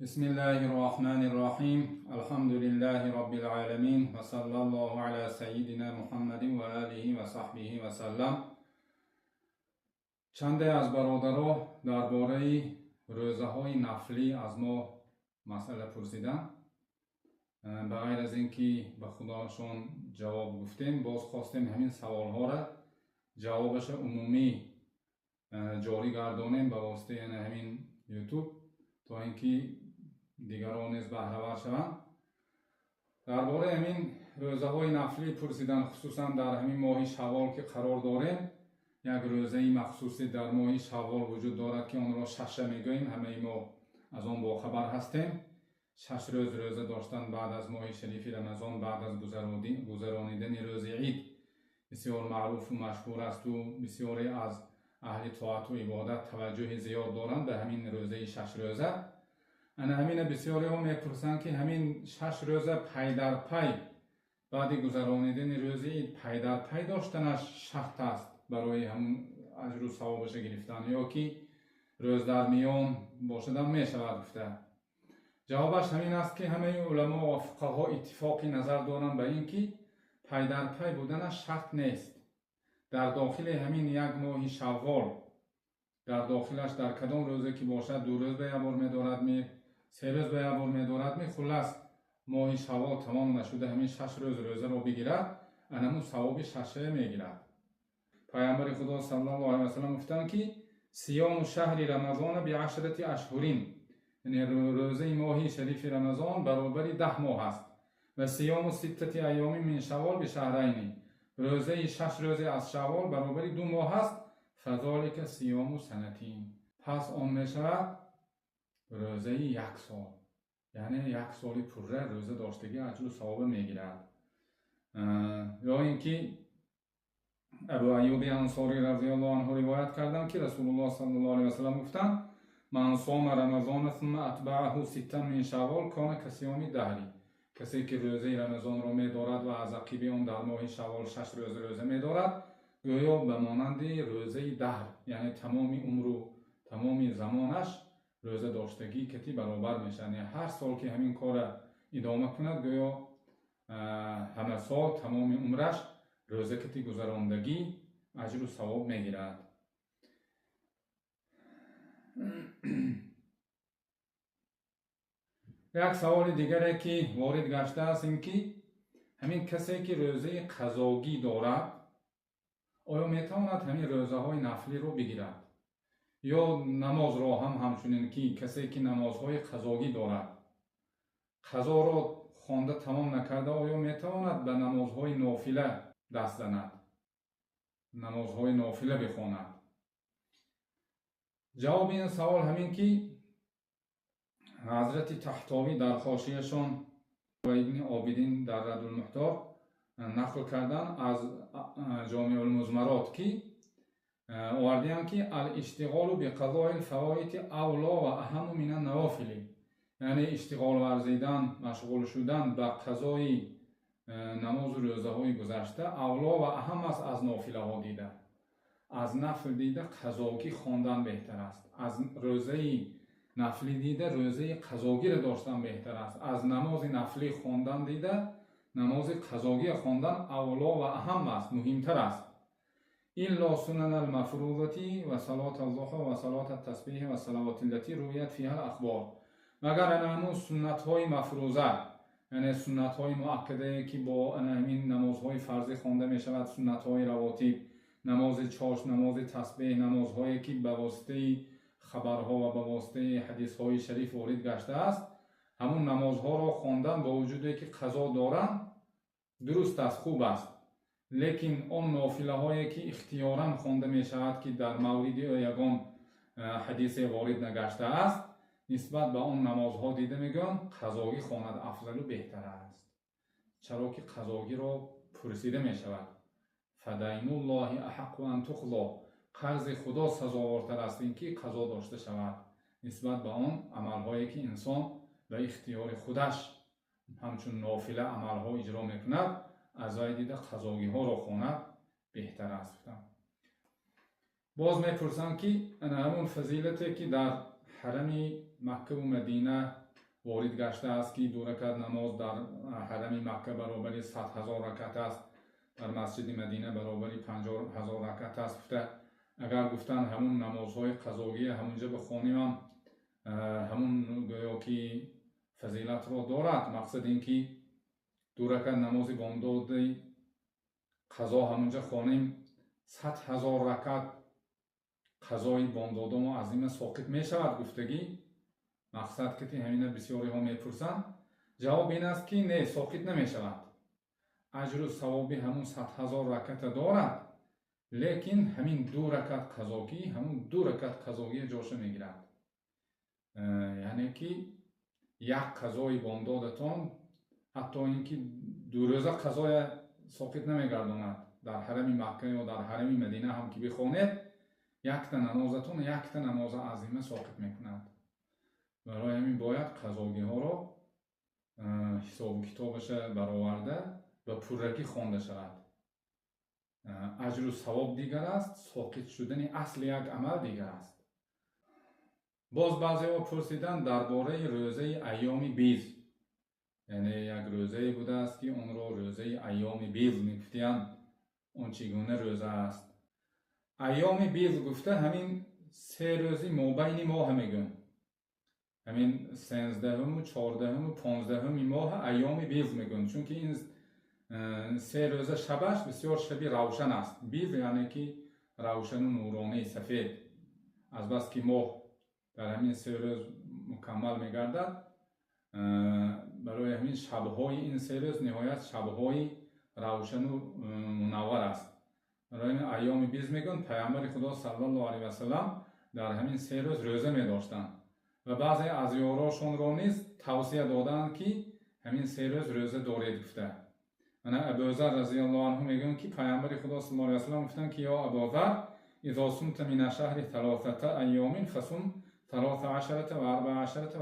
بسم الله الرحمن الرحیم. الحمد لله رب العالمین و صلی الله علی سیدنا محمد و آله و صحبه و سلم. چند از برادران درباره روزه های نفلی از ما مسئله پرسیدن. به غیر از اینکه به خداشون جواب گفتیم، باز خواستیم همین سوال ها را جوابش عمومی جاری گردانیم به واسطه همین یوتیوب تا اینکه دیگران نیز بهره ور شوند. درباره همین روزه های نفلی پرسیدن، خصوصا در همین ماه شوال که قرار داریم. یک روزه مخصوصی در ماه شوال وجود دارد که آن را ششه میگوییم. همه ما از آن با خبر هستیم. 6 روز روزه داشتن بعد از ماه شریف رمضان، بعد از گذرانیدن روز عید بسیار معروف و مشهور است و بسیاری از اهل طاعت و عبادت توجه زیاد دارند به همین روزه 6 روزه. همین بسیاری ها میپرسند که همین 6 روزه پی در پی بعد گذرانیدن روز عید پی در پی داشتنش شرط است برای همون اجر و ثوابش گرفتن، یا که روز در میان باشدن میشود گفته. جوابش همین است که همه علما و فقها اتفاقی نظر دارند به این که پی در پی بودنش شرط نیست. در داخل همین یک ماه شوال، در داخلش در کدام روزه که باشد 2 روز به یه بار می‌دارد 3 روز به یه بار می‌دارد خلاص ماه شوال تمام نشده همین 6 روز روزه را بگیرد، انمو ثواب 6 میگیرد. پیامبر خدا صلی الله علیه و سلم گفتند که صیام شهر رمضان ب10 اشهرین، یعنی روزه ماه شریف رمضان برابر 10 ماه است. و صیام 6 ایام من شوال بشهرین، روزه 6 روز از شوال برابر 2 ماه است. فذلک صیام سنتین، پس آن می شود روزه 1 سال، یعنی 1 سال پره روزه داشتگی اجر و ثواب میگیرد. یا اینکه ابو ایوب انصاری رضی الله عنه روایت کردند که رسول الله صلی الله علیه و سلم گفتند من صام رمضان ثم اتبعه 6 من شوال کان کصیام دهری، کسی که روزه رمضان را می‌دارد و از عقب آن در ماه شوال 6 روز روزه می‌دارد، گویا به مانند روزه دهر، یعنی تمام عمر و تمام زمانش روزه داشتگی کتی برابر میشه. یعنی هر سال که همین کار ادامه کند گویا همه سال تمام عمرش روزه کتی گذراندگی اجر و ثواب میگیرد. یک سوال دیگری که وارد گشته است این که همین کسی که روزه قضاگی دارد آیا میتواند همین روزه های نفلی رو بگیرد؟ یا نماز را همچنین که کسی که نمازهای قضاگی دارد قضا را خوانده تمام نکرده آیا میتواند به نمازهای نافله دست زند، نمازهای نافله بخواند؟ جواب این سوال همین که حضرت طحطاوی در حاشیه‌شان و ابن عابدین در رد المحتار نقل کردن از جامع المزمرات که آوردن که الاشتغال بقضاء الفوائد اولا و اهم من النوافل، یعنی اشتغال ورزیدن، مشغول شدن به قضای نماز و روزه های گذشته اولا و اهم است از نافله ها دیده. از نفل دیده قضاگی خواندن بهتر است، از روزه نفلی دیده روزه قضاگی را داشتن بهتر است، از نماز نفلی خواندن دیده نماز قضاگی خواندن اولا و اهم است، مهمتر است. الا سنن المفروضه و صلات الضحى و صلات التسبیح و صلوات التي رویت فيها الاخبار، مگر انمو سنت های مفروضه، یعنی سنت های مؤکده که با همین نمازهای فرضی خوانده می شود، سنت های رواتب، نماز چاش، نماز تسبیح، نمازهایی که به واسطه خبرها و به واسطه حدیث های شریف وارد گشته است، همون نمازها را خواندن با وجودی که قضا دارند درست است، خوب است. لیکن آن نافله هایی که اختیارا خوانده می شود که در مورد یگان حدیث وارد نگشته است، نسبت به آن نمازها دیده میگن قضاگی خواند افضل و بهتر است. چرا که قضاگی را پرسیده می شود فدین الله احق ان تقضى، قرض خدا سزاوارتر است این که قضا داشته شود نسبت به آن عملهایی که انسان به اختیار خودش همچون نافله عملها اجرا میکند، از وی دیده قضاگی ها را خواند بهتر است. باز میپرسند که همون فضیلتی که در حرم مکه و مدینه وارد گشته است که 2 رکعت نماز در حرم مکه برابر 100,000 رکعت است، در مسجد مدینه برابر 50,000 رکعت است. گفته اگر گفتن همون نمازهای قضایی همونجا بخوانیم همون گویا که فضیلت را دارد. مقصد این که 2 رکعت نماز بامداد قضا همونجا خوانیم 100,000 رکعت قضای بامداد ما از این ساقط می شود. گفتگی مقصد که همین بسیاری ها می پرسند، جواب این است که نه، ساقط نمی شود. اجر و ثواب همون 100,000 رکعت دارد، لیکن همین 2 رکعت قضایی همون 2 رکعت قضایی جاش می گیرد. یعنی که یک قضای بامدادتان حتی اینکه 2 روزه قضای ساقط نمی گرداند. در حرم مکه یا در حرم مدینه هم که بخوانید یک تا نمازتون یک تا نماز عظیمه ساقط می کند. برای همین باید قضاگی ها را حساب و کتابش برآورده و پررکی خوانده شود. اجر و ثواب دیگر است، ساقط شدن اصل یک عمل دیگر است. باز بعضی ها پرسیدن درباره روزه ایام بیض، یعنی یک روزه بوده است که اون را روزه ایام بیض میگفتند. اون چگونه روزه است؟ ایام بیض گفته همین 3 روزی مابین ماه میگن، همین 13 و 14 و 15 ماه ایام بیض میگن، چون که این 3 روزه شبش بسیار شبی روشن است. بیض یعنی که روشن و نورانی سفید، از بس که ماه در همین 3 روز مکمل میگردد، برای همین شبهای این 3 روز نهایت شبهای روشن و منور است. برای همین ایام بیض میگن. پیامبر خدا صلی الله علیه و سلم در همین 3 روز روزه می داشتند و بعضی از یاراشون را نیز توصیه دادند که همین 3 روز روزه دارید گفته. ابوذر رضی الله عنه میگن که پیامبر خدا صلی الله علیه و سلم گفتند که یا ابوذر اذا صمت من الشهر 3 ایام فصم 13 و 14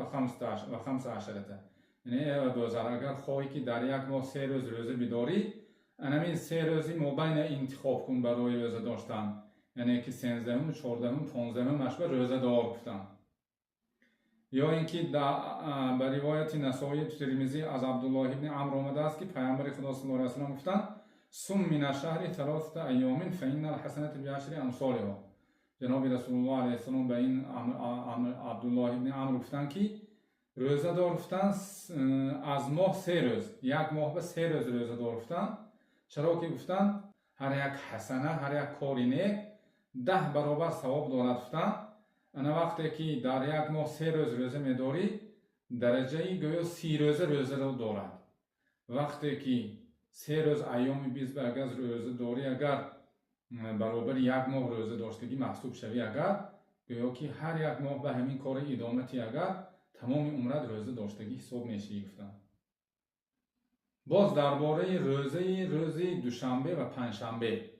و 15. یعنی ابوذر اگر خواهی که در یک ماه 3 روز روزه بداری، همین 3 روزی مابین انتخاب کن برای روزه داشتن، یعنی که 13 و 14 و 15 مشبه روزه دار گفتن. یا اینکه در روایت نسائی ترمذی از عبدالله ابن عمرو آمده است که پیامبر خدا صلی الله علیه و سلم گفتند صم من الشهر 3 ایام فإن الحسنة بعشر امثالها. جناب رسول الله علیه السلام به این عبدالله ابن عمرو گفتند که روزه دار گفتند از ماه 3 روز، یک ماه به 3 روز روزه دار گفتند. چرا که گفتند هر یک حسنه، هر یک کاری نیک 10 برابر ثواب دارد گفتند. انا وقتی که در یک ماه 3 روز روزه میداری درجه گویا 30 روزه روزه رو دارد. وقتی که 3 روز ایام بیض به اگر روزه داری اگر برابر یک ماه روزه داشتگی محسوب شوی، اگر گویا که هر یک ماه به همین کار ادامتی اگر تمام عمرت روزه داشتگی حساب میشه گفتند. باز درباره روز دوشنبه و پنجشنبه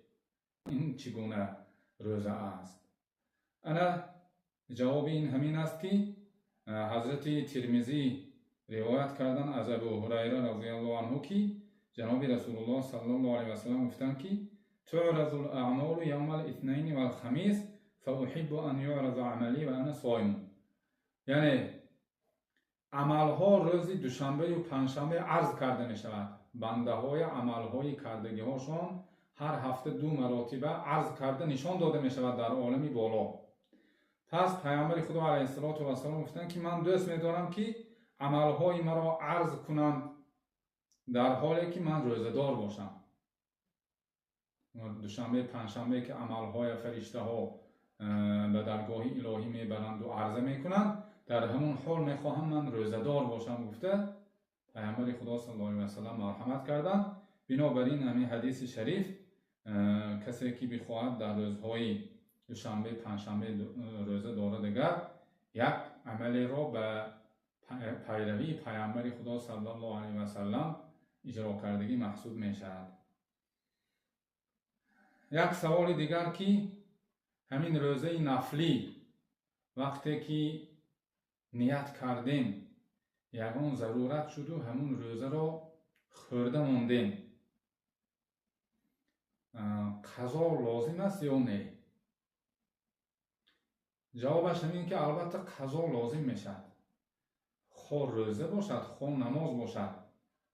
این چگونه روزه است؟ انا جواب این همین است که حضرت ترمذی روایت کردن از ابو هریره رضی الله عنه که جناب رسول الله صلی الله علیه و سلم گفتند که تعرض الاعمال یوم الاثنین و الخمیس فاحب ان یعرض عملی و انا صائم. یعنی عملها روز دوشنبه و پنجشنبه عرض کرده می شود. بنده های عملهای کردگی هاشون هر هفته 2 مراتبه عرض کرده نشان داده می شود در عالم بالا. پس پیامبر خدا علیه السلام گفتند که من دوست می دارم که عملهای مرا عرض کنم در حالی که من روزه دار باشم. دوشنبه پنجشنبه که عملهای فرشته ها به درگاه الهی می برند و عرضه می کنند، در همون حال می خواهم من روزه دار باشم گفته پیامبر خدا صلی الله علیه و سلم مرحمت کردند. بنابراین همین حدیث شریف کسی که بخواهد در روزهای دوشنبه پنجشنبه روزه دارد اگر یک عملی را به پیروی پیامبر خدا صلی الله علیه و سلم اجرا کردگی محسوب می شود. یک سوال دیگر که همین روزه نفلی وقتی که نیت کردیم یگان ضرورت شد و همون روزه را خورده ماندیم، قضا لازم است یا نه؟ جوابش همین که البته قضا لازم میشد. خواه روزه باشد خواه نماز باشد،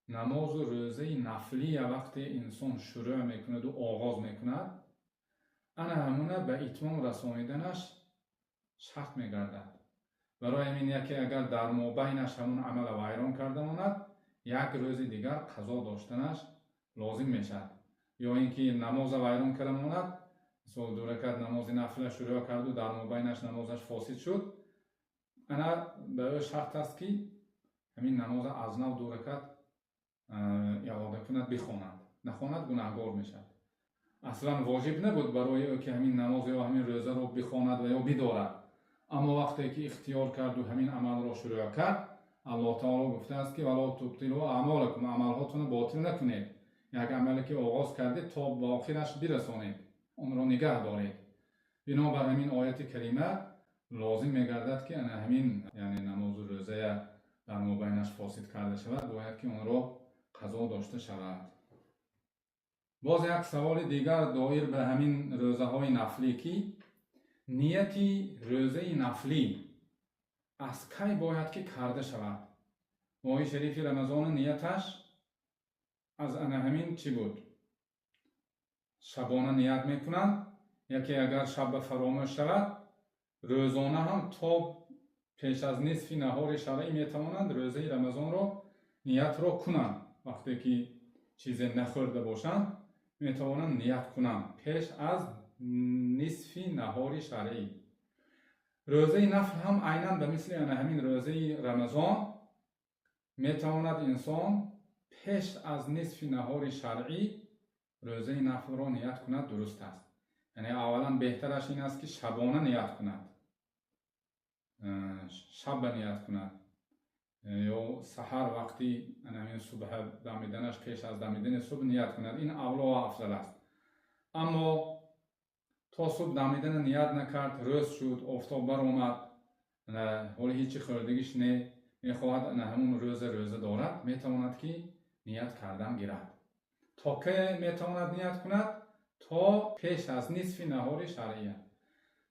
نماز و روزه نفلی وقتی انسان شروع میکند و آغاز میکند، انا همونه به اتمام رسانیدنش شرط میگردد. برای همین یکی اگر در مابینش همون عمل ویران کرده ماند، یک روز دیگر قضا داشتنش لازم میشد. یا اینکه نماز ویران کرده ماند، مثلا 2 رکعت نماز نفل شروع کرد و در مابینش نمازش فاسد شد، انا به او شرط است که همین نماز از نو 2 رکعت اعاده کند بخواند، نخواند گناهگار میشد. اصلا واجب نبود برای او که همین نماز یا همین روزه رو بخواند و یا بدارد، اما وقتی که اختیار کرد و همین عمل را شروع کرد، الله تعالی گفته است که ولا تبطلوا اعمالکم، عملهاتون باطل نکنید. یک عملی که آغاز کردید تا به آخرش برسانید، اون را نگه دارید. بنابر همین آیت کریمه لازم میگردد که همین یعنی نماز و روزه در مابینش فاسد کرده شود، باید که اون را قضا داشته شود. باز یک سوال دیگر دایر به همین روزه های نفلی که نیتی روزه نفلی از کی باید که کرده شود؟ ماه شریف رمضان نیتش از همین چی بود؟ شبانه نیت میکنند. یکی اگر شب فراموش شود، روزانه هم تا پیش از نصف نهار شرعی میتوانند روزه رمضان را نیت را کنند. وقتی که چیز نخورده باشند میتوانند نیت کنند پیش از نصف نهار شرعی. روزه نفل هم عیناً به مثل همین روزه رمضان میتواند انسان پیش از نصف نهار شرعی روزه نفل را نیت کند. درست است. یعنی اولا بهترش این است که شبانه نیت کند، شب نیت کند، یا سحر وقتی همین صبح دمیدنش پیش از دمیدن صبح نیت کند. این اولا و افضل است. اما تا صبح دمیدن نیت نکرد، روز شد، آفتاب بر آمد، حالا هیچی خوردگیش نه، میخواهد همون روزه دارد، میتواند که نیت کردن گیرد. تا که میتواند نیت کند؟ تا پیش از نصف نهار شرعی.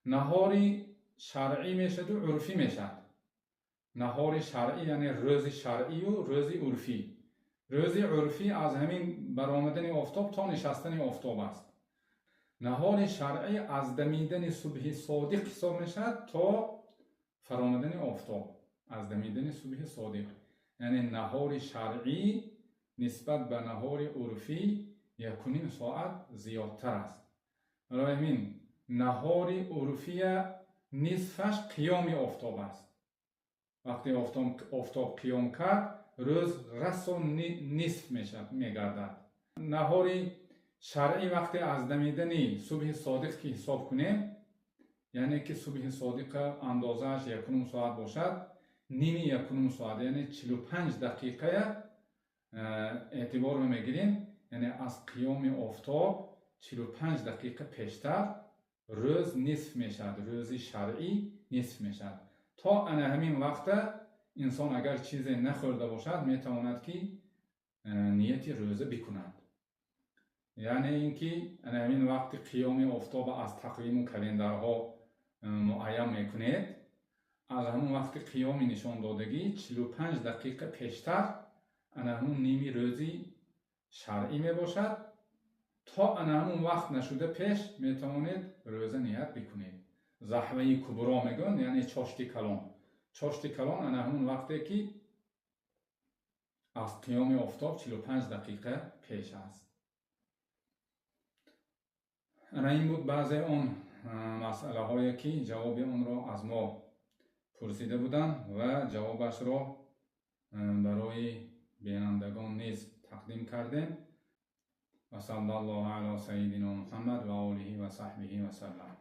نهاری شرعی میشد و عرفی میشد. نهار شرعی یعنی روز شرعی و روز عرفی. روز عرفی از همین برآمدن آفتاب تا نشستن آفتاب است. نهار شرعی از دمیدن صبح صادق حساب میشد تا فرآمدن آفتاب. از دمیدن صبح صادق یعنی نهار شرعی نسبت به نهار عرفی 1.5 ساعت زیادتر است. برای همین نهار عرفی نصفش قیام آفتاب است. وقتی آفتاب قیام کرد، روز رسم نصف میگردد. نهار شرعی وقتی از دمیدن صبح صادق که حساب کنیم، یعنی که صبح صادق اندازهش 1.5 ساعت باشد، نیمی 1.5 ساعت یعنی 45 دقیقه اعتبار میگیریم. یعنی از قیام آفتاب 45 دقیقه پیشتر روز نصف میشد، روز شرعی نصف میشد. تا همین وقت انسان اگر چیزی نخورده باشد میتواند که نیت روزه بکند. یعنی اینکه همین وقت قیام آفتاب از تقویم و کلندرها معین میکنید، از همون وقت قیام نشان دادگی 45 دقیقه پیشتر همون نیمی روزی شرعی می باشد. تا همون وقت نشده پیش میتوانید روزه نیت بکنید. زحوه کبرا میگن یعنی چاشت کلان. چاشت کلان همون وقتی که از قیام آفتاب 45 دقیقه پیش است. این بود بعضی اون مسئله هایی که جواب اون را از ما پرسیده بودند و جوابش را برای بینندگان نیز تقدیم کردیم. و صلی الله علی سیدنا محمد و آله و صحبه و سلم.